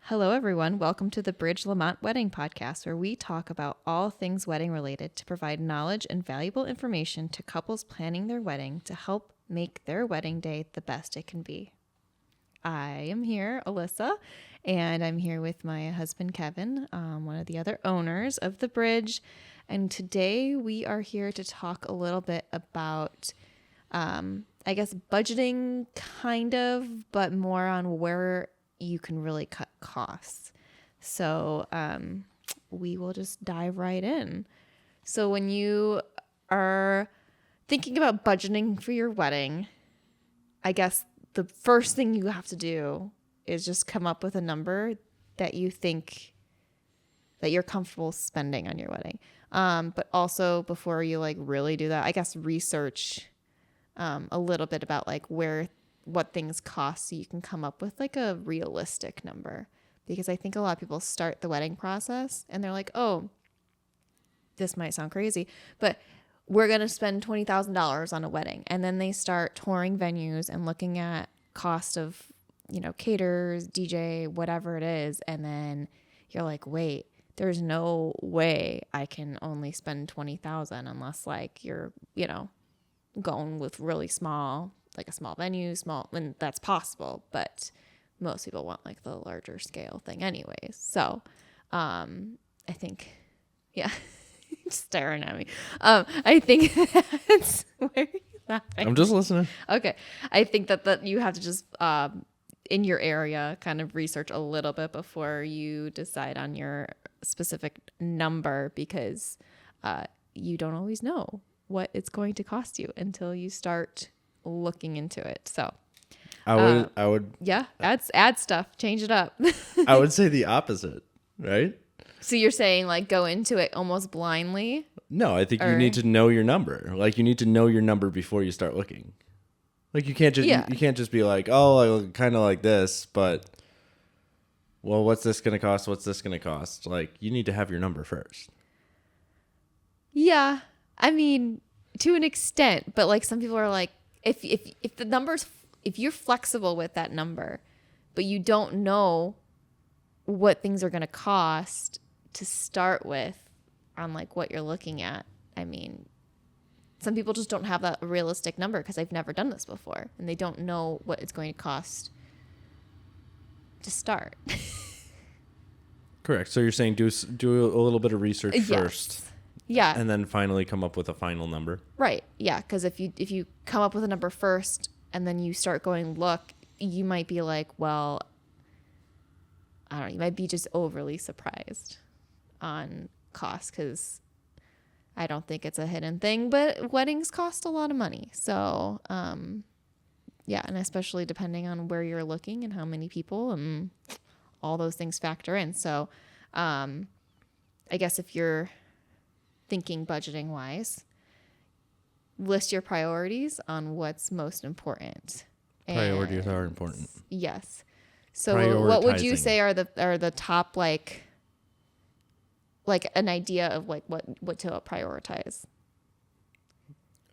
Hello, everyone. Welcome to the Bridge Lamont Wedding Podcast, where we talk about all things wedding related to provide knowledge and valuable information to couples planning their wedding to help make their wedding day the best it can be. I am here, Alisa, and I'm here with my husband, Kevin, one of the other owners of the Bridge. And today we are here to talk a little bit about, I guess, budgeting, kind of, but more on where you can really cut costs. So we will just dive right in. So when you are thinking about budgeting for your wedding, I guess the first thing you have to do is just come up with a number that you think that you're comfortable spending on your wedding. But also before you really do that, I guess research a little bit about what things cost so you can come up with a realistic number. Because I think a lot of people start the wedding process and they're like, oh, this might sound crazy, but we're going to spend $20,000 on a wedding. And then they start touring venues and looking at cost of, caterers, DJ, whatever it is. And then you're like, wait, there's no way I can only spend $20,000 unless you're, going with really small, a small venue, and that's possible, but most people want the larger scale thing anyways. So, I think, yeah, staring at me. I think that's where you laughing. I'm just listening. Okay. I think that you have to just, in your area, kind of research a little bit before you decide on your specific number, because, you don't always know what it's going to cost you until you start looking into it. So I would yeah, add stuff, change it up. I would say the opposite, right? So you're saying go into it almost blindly? No, I think you need to know your number. You need to know your number before you start looking. You can't just you can't just be oh, I look kind of like this, but well, what's this going to cost? What's this going to cost? You need to have your number first. Yeah. I mean, to an extent, but some people are if the numbers, if you're flexible with that number, but you don't know what things are going to cost to start with on what you're looking at. I mean, some people just don't have that realistic number because they've never done this before and they don't know what it's going to cost to start. Correct. So you're saying do a little bit of research first. Yeah. And then finally come up with a final number. Right. Yeah. Because if you come up with a number first and then you start going, look, you might be well, I don't know, you might be just overly surprised on cost, because I don't think it's a hidden thing, but weddings cost a lot of money. So, yeah. And especially depending on where you're looking and how many people and all those things factor in. So, I guess if you're thinking budgeting wise, list your priorities on what's most important. Priorities are important. Yes. So what would you say are the top an idea of what to prioritize?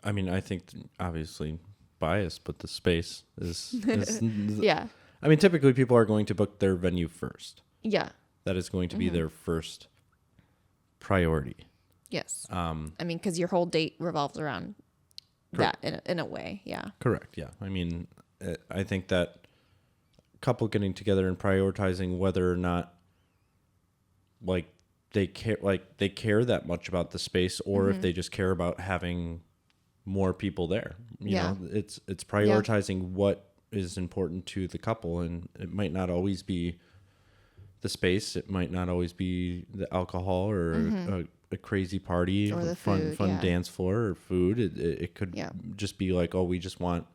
I mean, I think obviously biased, but the space is yeah. I mean, typically people are going to book their venue first. Yeah. That is going to be their first priority. Yes. I mean, because your whole date revolves around correct. that in a way. Yeah. Correct. Yeah. I mean, I think that couple getting together and prioritizing whether or not they care that much about the space, or if they just care about having more people there. You know, it's prioritizing what is important to the couple, and it might not always be the space. It might not always be the alcohol or a crazy party or the fun dance floor or food. It could just be oh, we just want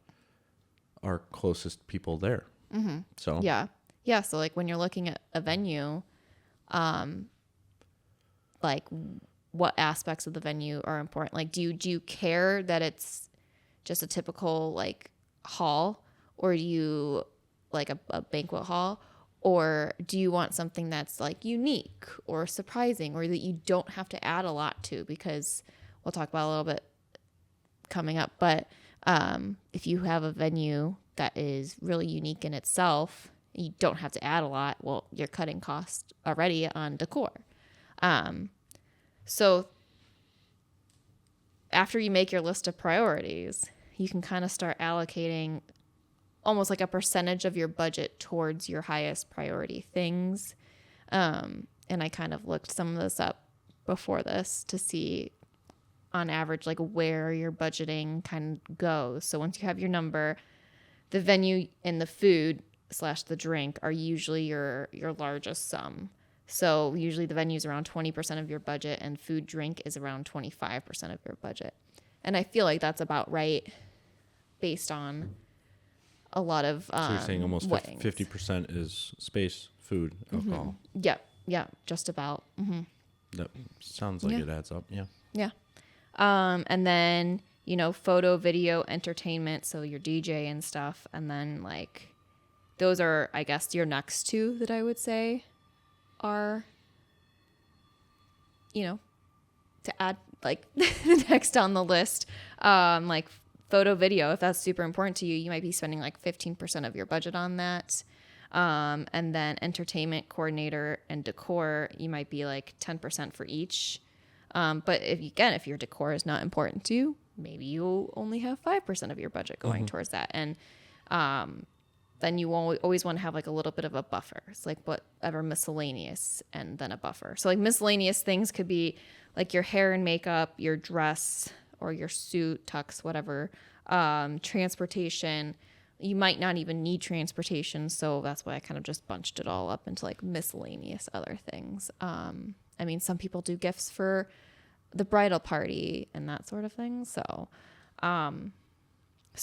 our closest people there. Mm-hmm. So yeah. So when you're looking at a venue, what aspects of the venue are important? Do you care that it's just a typical hall, or do you a banquet hall? Or do you want something that's unique or surprising, or that you don't have to add a lot to? Because we'll talk about a little bit coming up. But if you have a venue that is really unique in itself, You don't have to add a lot. Well, you're cutting costs already on decor. So after you make your list of priorities, you can kind of start allocating almost like a percentage of your budget towards your highest priority things. And I kind of looked some of this up before this to see on average, like where your budgeting kind of goes. So once you have your number, the venue and the food / the drink are usually your largest sum. So usually the venue is around 20% of your budget and food drink is around 25% of your budget. And I feel like that's about right based on a lot of so you're saying almost weddings. 50% is space, food, alcohol. Yep, just about. That sounds like it adds up. Yeah. And then, photo, video, entertainment, so your DJ and stuff. And then like those are, I guess, your next two that I would say are, to add like next on the list. Like photo, video, if that's super important to you, you might be spending like 15% of your budget on that. And then entertainment, coordinator, and decor, you might be like 10% for each. But if your decor is not important to you, maybe you'll only have 5% of your budget going towards that. And then you always want to have like a little bit of a buffer. It's like whatever miscellaneous and then a buffer. So like miscellaneous things could be like your hair and makeup, your dress or your suit, tux, whatever, transportation. You might not even need transportation. So that's why I kind of just bunched it all up into like miscellaneous other things. Some people do gifts for the bridal party and that sort of thing. So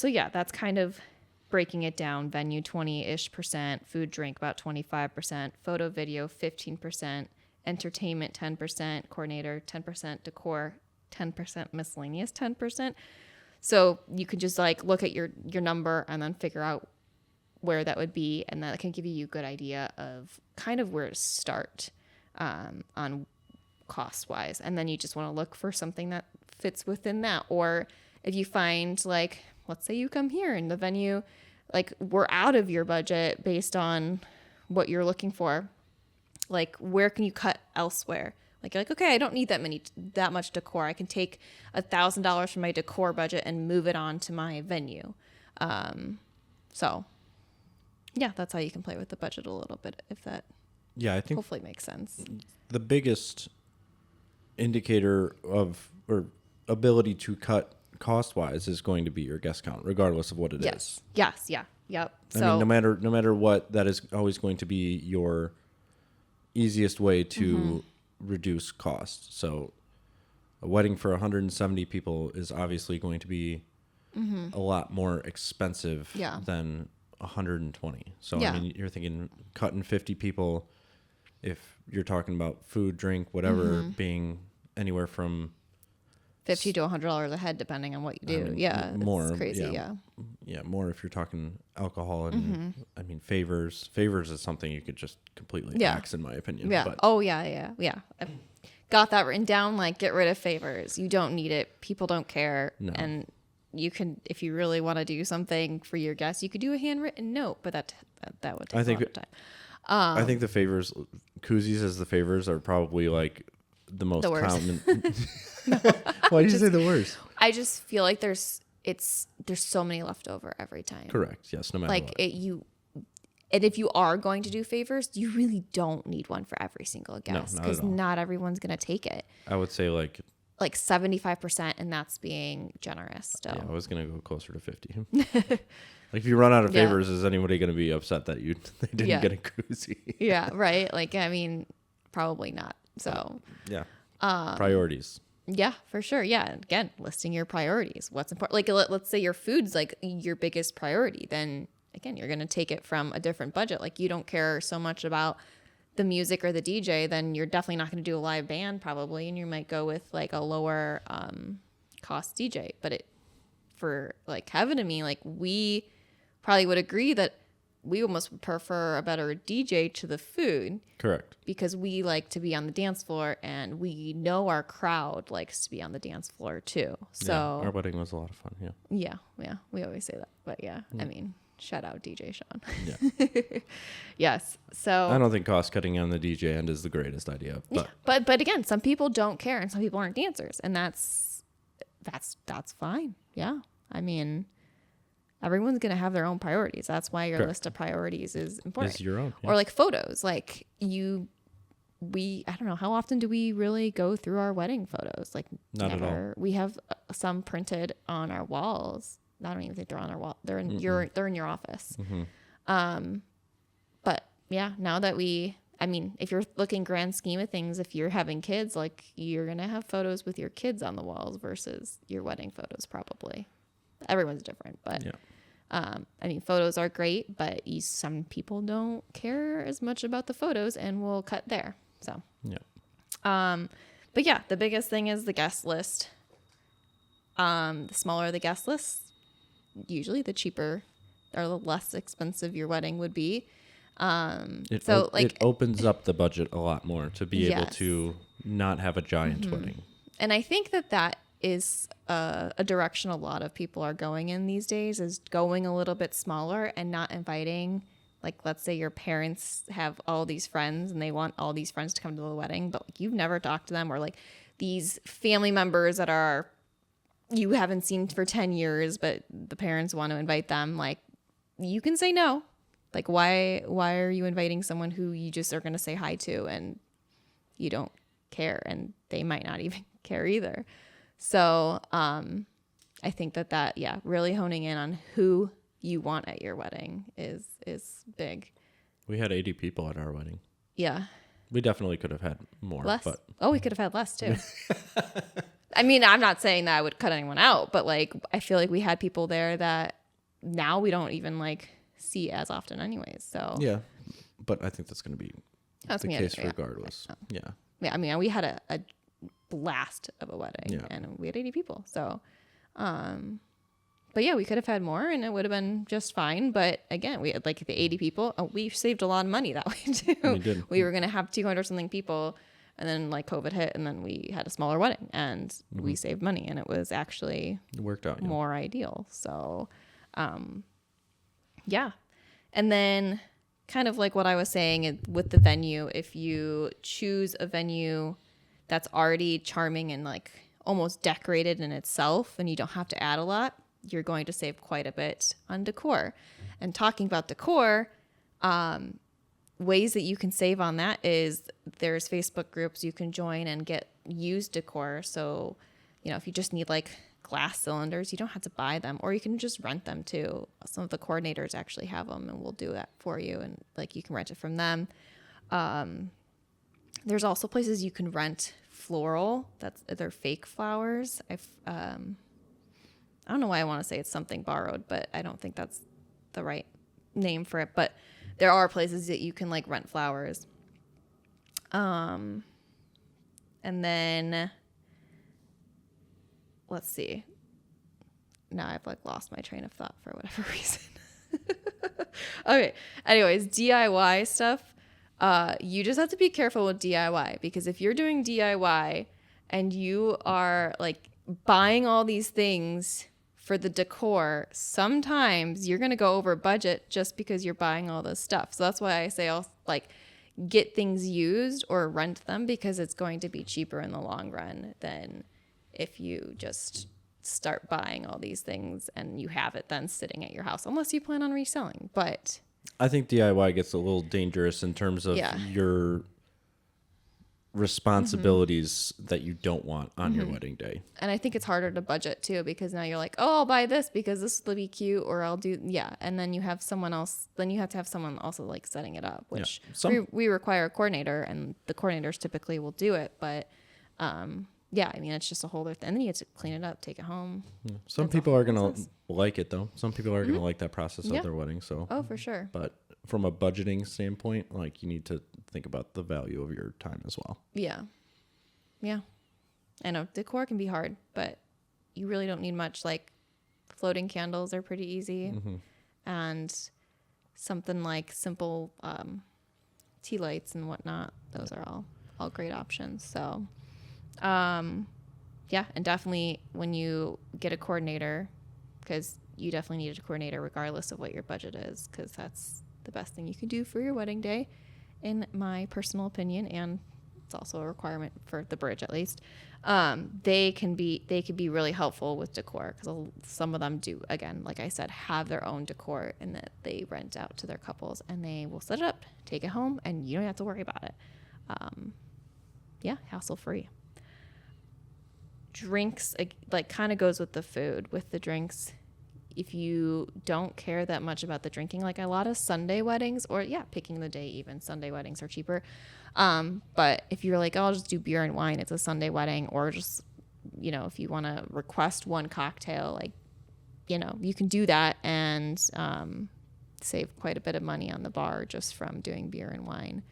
yeah, that's kind of breaking it down. Venue 20-ish%, food, drink about 25%, photo, video 15%, entertainment 10%, coordinator 10%, decor 10%, miscellaneous 10%. So you could just like look at your number and then figure out where that would be, and that can give you a good idea of kind of where to start on cost wise. And then you just want to look for something that fits within that. Or if you find like, let's say you come here and the venue, like we're out of your budget based on what you're looking for, like where can you cut elsewhere? Like you're like, okay, I don't need that much decor. I can take $1,000 from my decor budget and move it on to my venue. So yeah, that's how you can play with the budget a little bit, if that I think hopefully makes sense. The biggest indicator of or ability to cut cost wise is going to be your guest count, regardless of what it is. Yes. Yeah. Yep. So no matter what, that is always going to be your easiest way to reduce cost. So a wedding for 170 people is obviously going to be a lot more expensive than 120. So you're thinking cutting 50 people, if you're talking about food, drink, whatever, being anywhere from $50 to $100 a head, depending on what you do. More. It's crazy. Yeah, more if you're talking alcohol and favors. Favors is something you could just completely axe, in my opinion. Yeah. But, I've got that written down. Like, get rid of favors. You don't need it. People don't care. No. And you can, if you really want to do something for your guests, you could do a handwritten note, but that would take a lot of time. I think the favors, koozies as the favors, are probably like the most common. Why did you say the worst? I just feel like there's so many left over every time. Correct. Yes. No matter like what. And if you are going to do favors, you really don't need one for every single guest, because not everyone's going to take it. I would say like 75%, and that's being generous still. Yeah, I was going to go closer to 50. Like if you run out of favors, is anybody going to be upset that they didn't get a koozie? Yeah, right. Like, probably not. So yeah. Priorities. Yeah, for sure. Yeah. Again, listing your priorities. What's important. Like, let's say your food's like your biggest priority. Then again, you're going to take it from a different budget. Like, you don't care so much about the music or the DJ, then you're definitely not going to do a live band probably. And you might go with like a lower cost DJ. But for like Kevin and me, like we probably would agree that we almost prefer a better DJ to the food. Correct. Because we like to be on the dance floor, and we know our crowd likes to be on the dance floor too. So our wedding was a lot of fun. Yeah. Yeah. We always say that. But Shout out DJ Sean. Yeah. Yes. So I don't think cost cutting on the DJ end is the greatest idea. But yeah. But again, some people don't care and some people aren't dancers, and that's fine. Yeah. I mean, everyone's going to have their own priorities. That's why your list of priorities is important. Is your own. Yeah. Or like photos. Like I don't know, how often do we really go through our wedding photos? Like Not never. at all. We have some printed on our walls. I don't even think they're on our wall. They're in they're in your office. Mm-hmm. But yeah, now that if you're looking grand scheme of things, if you're having kids, like you're going to have photos with your kids on the walls versus your wedding photos probably. Everyone's different, but photos are great, but some people don't care as much about the photos and will cut there. So, yeah. But yeah, the biggest thing is the guest list. The smaller the guest list, usually the cheaper or the less expensive your wedding would be. It opens up the budget a lot more to be able Yes. to not have a giant wedding. And I think that is a direction a lot of people are going in these days, is going a little bit smaller and not inviting, like, let's say your parents have all these friends and they want all these friends to come to the wedding, but like, you've never talked to them, or like these family members that you haven't seen for 10 years, but the parents want to invite them. Like, you can say no. Like, why are you inviting someone who you just are going to say hi to and you don't care, and they might not even care either. So I think that really honing in on who you want at your wedding is big. We had 80 people at our wedding. Yeah. We definitely could have had more. Less? But We could have had less too. I mean, I'm not saying that I would cut anyone out, but like, I feel like we had people there that now we don't even like see as often anyways. So yeah, but I think that's going to be the case regardless. Yeah. Yeah. I mean, we had a blast of a wedding and we had 80 people. So, but yeah, we could have had more and it would have been just fine. But again, we had like the 80 people. Oh, we saved a lot of money that way too. We did. We were going to have 200 something people, and then like COVID hit, and then we had a smaller wedding, and we saved money, and it was actually It worked out. more ideal. So, yeah. And then kind of like what I was saying with the venue, if you choose a venue that's already charming and like almost decorated in itself and you don't have to add a lot, you're going to save quite a bit on decor. And talking about decor, ways that you can save on that is there's Facebook groups you can join and get used decor. So, if you just need like glass cylinders, you don't have to buy them, or you can just rent them too. Some of the coordinators actually have them and will do that for you, and like you can rent it from them. There's also places you can rent floral. They're fake flowers. I don't know why I want to say it's something borrowed, but I don't think that's the right name for it. But there are places that you can like rent flowers. And then let's see. Now I've like lost my train of thought for whatever reason. Okay. Anyways, DIY stuff. You just have to be careful with DIY, because if you're doing DIY and you are like buying all these things for the decor, sometimes you're going to go over budget just because you're buying all this stuff. So that's why I say I'll like get things used or rent them, because it's going to be cheaper in the long run than if you just start buying all these things and you have it then sitting at your house, unless you plan on reselling. But I think DIY gets a little dangerous in terms of your responsibilities that you don't want on your wedding day. And I think it's harder to budget too, because now you're like, oh, I'll buy this because this will be cute, or I'll do, and then you have someone else, then you have to have someone also like setting it up, which we require a coordinator, and the coordinators typically will do it. But it's just a whole other thing. And then you have to clean it up, take it home. Yeah. Some people are going to like it though. Some people are going to like that process of their wedding. So, for sure. But from a budgeting standpoint, like, you need to think about the value of your time as well. Yeah. Yeah. I know decor can be hard, but you really don't need much. Like, floating candles are pretty easy. And something like simple tea lights and whatnot, those are all great options. So, and definitely when you get a coordinator, because you definitely need a coordinator regardless of what your budget is, because that's the best thing you can do for your wedding day, in my personal opinion. And it's also a requirement for the bridge, at least. They could be really helpful with decor, because some of them do, again, like I said, have their own decor, and that they rent out to their couples, and they will set it up, take it home, and you don't have to worry about it. Hassle free. Drinks, like, kind of goes with the food. With the drinks, if you don't care that much about the drinking, like a lot of Sunday weddings, or picking the day, even Sunday weddings are cheaper. But if you're like, oh, I'll just do beer and wine, it's a Sunday wedding, or just, if you want to request one cocktail, like, you can do that and save quite a bit of money on the bar just from doing beer and wine.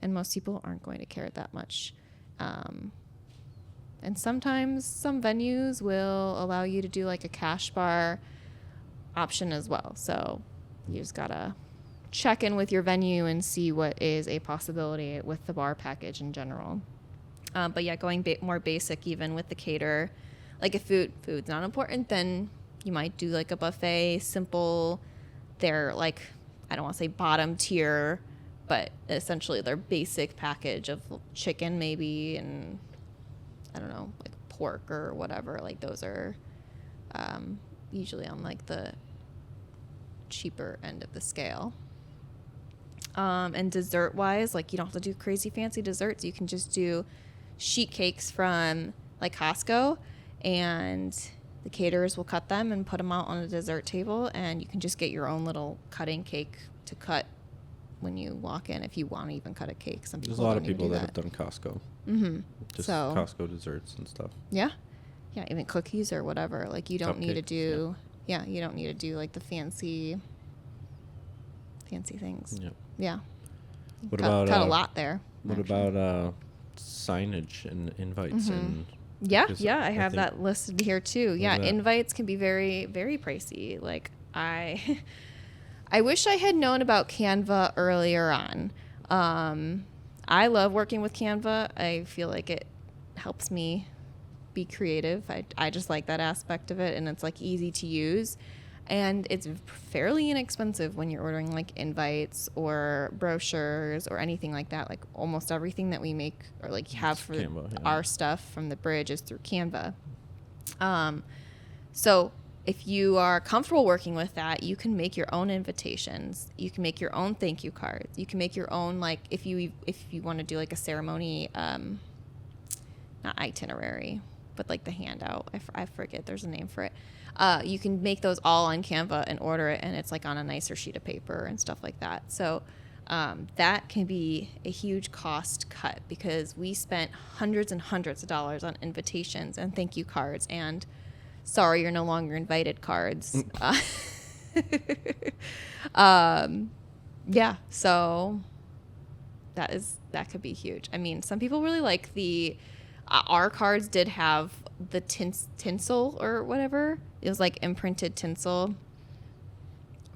And most people aren't going to care that much. And sometimes some venues will allow you to do like a cash bar option as well. So you just gotta check in with your venue and see what is a possibility with the bar package in general. But going more basic, even with the caterer, like if food's not important, then you might do like a buffet, simple. They're like, I don't want to say bottom tier, but essentially their basic package of chicken maybe, and I don't know, like pork or whatever. Like those are usually on like the cheaper end of the scale. And dessert wise, like you don't have to do crazy fancy desserts. You can just do sheet cakes from like Costco, and the caterers will cut them and put them out on a dessert table, and you can just get your own little cutting cake to cut when you walk in, if you want to even cut a cake. Some people There's a lot of people that have done Costco. Mm-hmm. Just Costco desserts and stuff. Yeah, even cookies or whatever. Like you don't need to do. Yeah, you don't need to do like the fancy things. Yep. Yeah. What about cut a lot there? What about signage and invites and? I have that listed here too. Yeah, invites can be very, very pricey. Like I wish I had known about Canva earlier on. I love working with Canva. I feel like it helps me be creative. I just like that aspect of it, and it's like easy to use. And it's fairly inexpensive when you're ordering like invites or brochures or anything like that. Like almost everything that we make or like have for Canva, our stuff from the bridge is through Canva. So if you are comfortable working with that, you can make your own invitations. You can make your own thank you cards. You can make your own, like if you want to do like a ceremony, not itinerary, but like the handout. I forget, there's a name for it. You can make those all on Canva and order it, and it's like on a nicer sheet of paper and stuff like that. So that can be a huge cost cut, because we spent hundreds and hundreds of dollars on invitations and thank you cards and sorry you're no longer invited cards. So that could be huge. I mean, some people really like our cards did have the tinsel or whatever. It was like imprinted tinsel,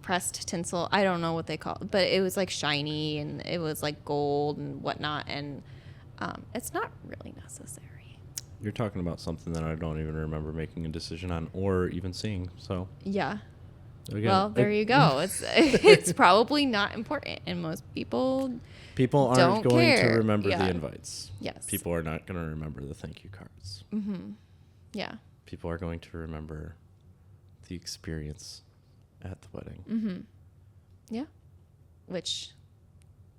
pressed tinsel. I don't know what they call it, but it was like shiny and it was like gold and whatnot. And it's not really necessary. You're talking about something that I don't even remember making a decision on or even seeing. So yeah. Again, well, there you go. It's probably not important, and most people aren't going to remember the invites. Yes. People are not going to remember the thank you cards. Mm-hmm. Yeah. People are going to remember the experience at the wedding. Mm-hmm. Yeah.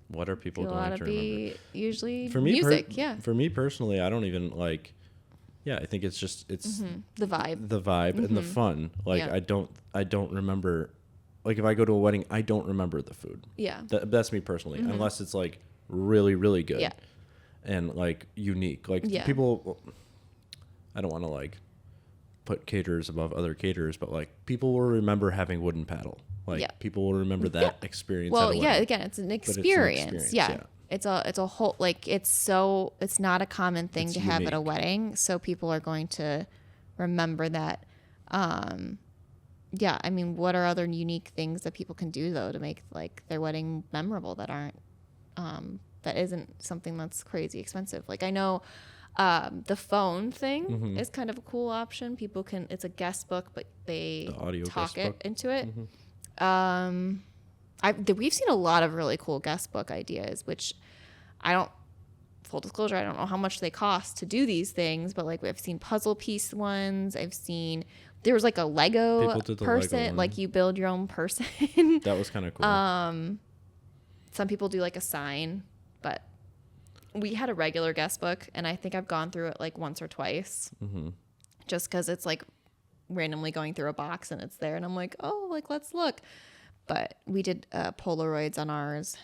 What are people going to remember? Usually for me, music. For me personally, I don't even like. Yeah, I think it's mm-hmm. the vibe mm-hmm. and the fun. Like I don't remember. Like if I go to a wedding, I don't remember the food. Yeah, that's me personally, mm-hmm. unless it's like really, really good. Yeah. And like unique. Like people, I don't want to like put caterers above other caterers, but like people will remember having wooden paddle. Like people will remember that experience. Well, again, it's an experience. Yeah. It's a whole, like, it's not a common thing to have at a wedding. So people are going to remember that. I mean, what are other unique things that people can do though to make like their wedding memorable that aren't, that isn't something that's crazy expensive? Like I know The phone thing is kind of a cool option. People can, it's a guest book, but they talk it into it. We've seen a lot of really cool guest book ideas, which full disclosure, I don't know how much they cost to do these things, but like I've seen puzzle piece ones. There was like a Lego person, like you build your own person. That was kind of cool. Some people do like a sign, but we had a regular guest book, and I think I've gone through it like once or twice, just because it's like randomly going through a box and it's there, and I'm like, oh, like let's look. But we did Polaroids on ours,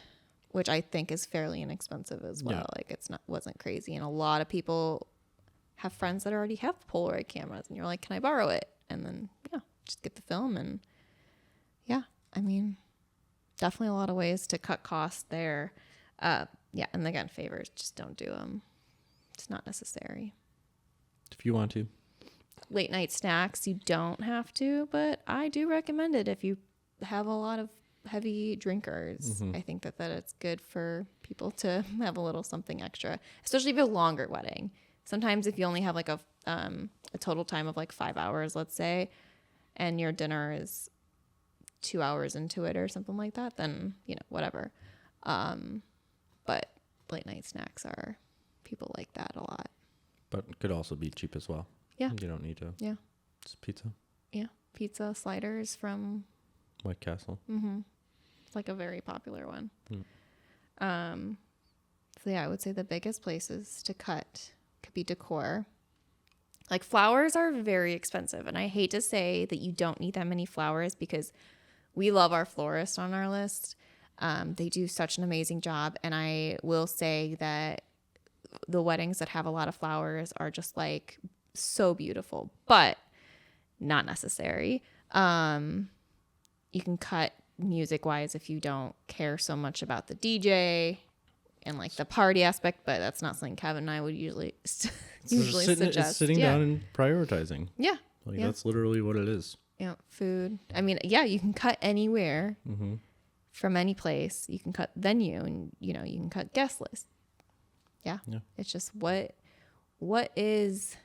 which I think is fairly inexpensive as well. Yeah. Like wasn't crazy, and a lot of people have friends that already have Polaroid cameras, and you're like, can I borrow it? And then just get the film, and I mean, definitely a lot of ways to cut costs there. And again, favors, just don't do them. It's not necessary. If you want to. Late night snacks, you don't have to, but I do recommend it if you have a lot of heavy drinkers. I think that it's good for people to have a little something extra, especially if you have a longer wedding. Sometimes if you only have like a total time of like 5 hours, let's say, and your dinner is 2 hours into it or something like that, then, whatever. But late night snacks people like that a lot. But it could also be cheap as well. Yeah. You don't need to. Yeah. Just pizza. Yeah. Pizza sliders from White Castle. It's like a very popular one. So I would say the biggest places to cut could be decor. Like flowers are very expensive, and I hate to say that you don't need that many flowers because we love our florist on our list. They do such an amazing job, and I will say that the weddings that have a lot of flowers are just like so beautiful, but not necessary. You can cut music wise if you don't care so much about the DJ and like the party aspect, but that's not something Kevin and I would usually suggest. It's sitting down and prioritizing. Yeah. That's literally what it is. Yeah. Food. I mean, you can cut anywhere from any place. You can cut venue, and you can cut guest list. Yeah. It's just what is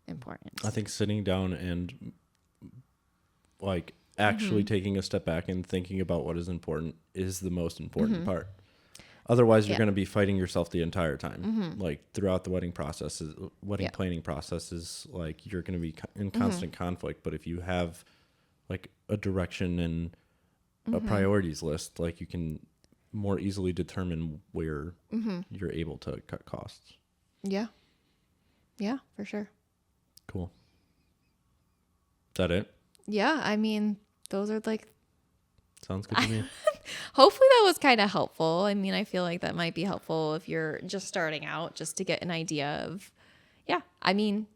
important. I think sitting down and like actually taking a step back and thinking about what is important is the most important part. Otherwise, you're going to be fighting yourself the entire time. Like throughout the wedding process, planning process is like you're going to be in constant conflict. But if you have like a direction and a priorities list, like you can more easily determine where you're able to cut costs. Yeah. Yeah, for sure. Cool. Is that it? Yeah. I mean, those are like. Sounds good to me. Hopefully that was kind of helpful. I mean, I feel like that might be helpful if you're just starting out, just to get an idea of, I mean,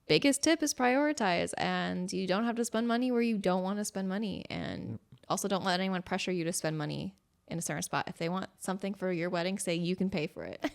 biggest tip is prioritize, and you don't have to spend money where you don't want to spend money. And also don't let anyone pressure you to spend money in a certain spot. If they want something for your wedding, say you can pay for it.